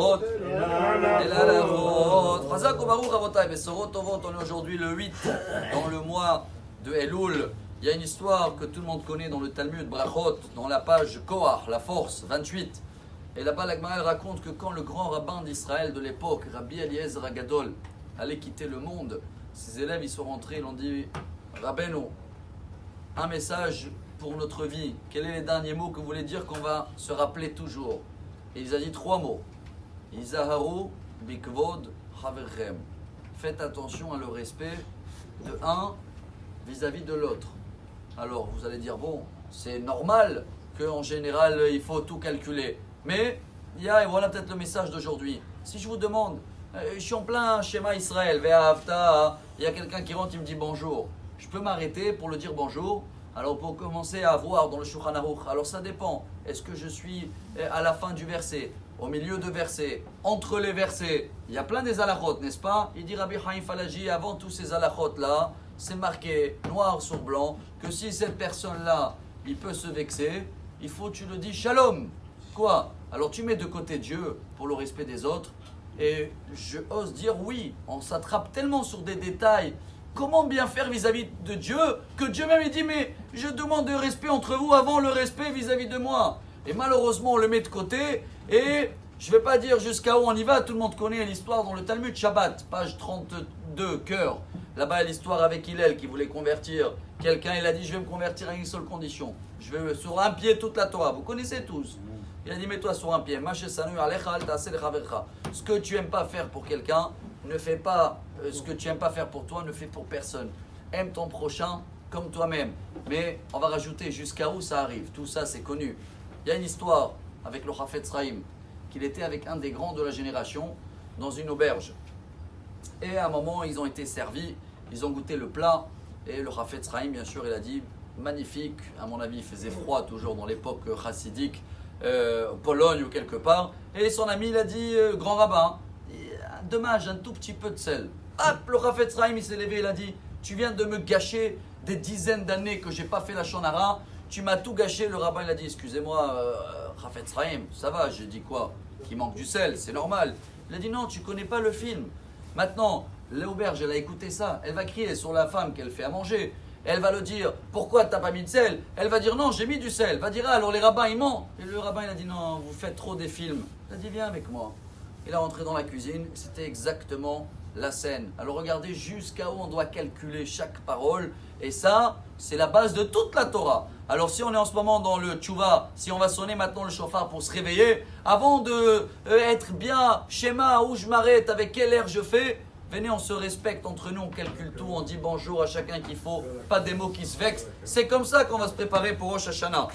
Brachot et l'Alachot. Chazak u'baruch Ravotai. Besorot Tovot, on est aujourd'hui le 8 dans le mois de Elul. Il y a une histoire que tout le monde connaît dans le Talmud, Brachot, dans la page Koach, la force, 28. Et là-bas, la Gemara raconte que quand le grand rabbin d'Israël de l'époque, Rabbi Eliezer Agadol, allait quitter le monde, ses élèves ils sont rentrés, ils ont dit Rabbeinu, un message pour notre vie. Quels sont les derniers mots que vous voulez dire qu'on va se rappeler toujours? Et il a dit 3 mots. Izaharu bikvod haverchem. Faites attention à le respect de un vis-à-vis de l'autre. Alors vous allez dire, bon, c'est normal qu'en général il faut tout calculer. Mais il y a, et voilà peut-être le message d'aujourd'hui. Si je vous demande, je suis en plein schéma Israël, Ve'ahavta, il y a quelqu'un qui rentre, il me dit bonjour. Je peux m'arrêter pour le dire bonjour? Alors pour commencer à voir dans le Shulchan Aruch, alors ça dépend. Est-ce que je suis à la fin du verset, au milieu de versets, entre les versets? Il y a plein des halachot, n'est-ce pas? Il dit Rabbi Chaim Falaji, avant tous ces halachot là, c'est marqué noir sur blanc que si cette personne-là, il peut se vexer, il faut tu le dis shalom. Quoi? Alors tu mets de côté Dieu pour le respect des autres. Et je ose dire oui, on s'attrape tellement sur des détails. Comment bien faire vis-à-vis de Dieu que Dieu même il dit mais je demande le respect entre vous avant le respect vis-à-vis de moi. Et malheureusement on le met de côté et je ne vais pas dire jusqu'à où on y va. Tout le monde connaît l'histoire dans le Talmud Shabbat, page 32, cœur. Là-bas il y a l'histoire avec Hillel qui voulait convertir quelqu'un. Il a dit je vais me convertir à une seule condition. Je vais sur un pied toute la Torah. Vous connaissez tous. Il a dit mets-toi sur un pied. Ce que tu n'aimes pas faire pour quelqu'un, ne fais pas ce que tu n'aimes pas faire pour toi, ne fais pour personne. Aime ton prochain comme toi-même. Mais on va rajouter jusqu'à où ça arrive. Tout ça c'est connu. Il y a une histoire avec le Chafetz Chaim, qu'il était avec un des grands de la génération dans une auberge. Et à un moment ils ont été servis, ils ont goûté le plat. Et le Chafetz Chaim bien sûr il a dit magnifique. À mon avis il faisait froid toujours dans l'époque chassidique. Pologne ou quelque part, et son ami il a dit grand rabbin, dommage, un tout petit peu de sel. Hop, le Chafetz Chaim il s'est levé, il a dit tu viens de me gâcher des dizaines d'années que j'ai pas fait la shonara, tu m'as tout gâché. Le rabbin il a dit excusez-moi Chafetz Chaim, ça va, j'ai dit quoi, qu'il manque du sel, c'est normal. Il a dit non, tu connais pas le film. Maintenant l'auberge elle a écouté ça, elle va crier sur la femme qu'elle fait à manger. Elle va le dire, pourquoi t'as pas mis de sel? Elle va dire non, j'ai mis du sel. Va dire ah, alors les rabbins ils mentent. Et le rabbin il a dit non, vous faites trop des films. Il a dit viens avec moi. Il est rentré dans la cuisine, c'était exactement la scène. Alors regardez jusqu'à où on doit calculer chaque parole. Et ça, c'est la base de toute la Torah. Alors si on est en ce moment dans le tchouva, si on va sonner maintenant le chauffard pour se réveiller, avant de être bien schéma où je m'arrête, avec quel air je fais, venez, on se respecte entre nous, on calcule tout, on dit bonjour à chacun qu'il faut, pas des mots qui se vexent. C'est comme ça qu'on va se préparer pour Rosh Hashanah.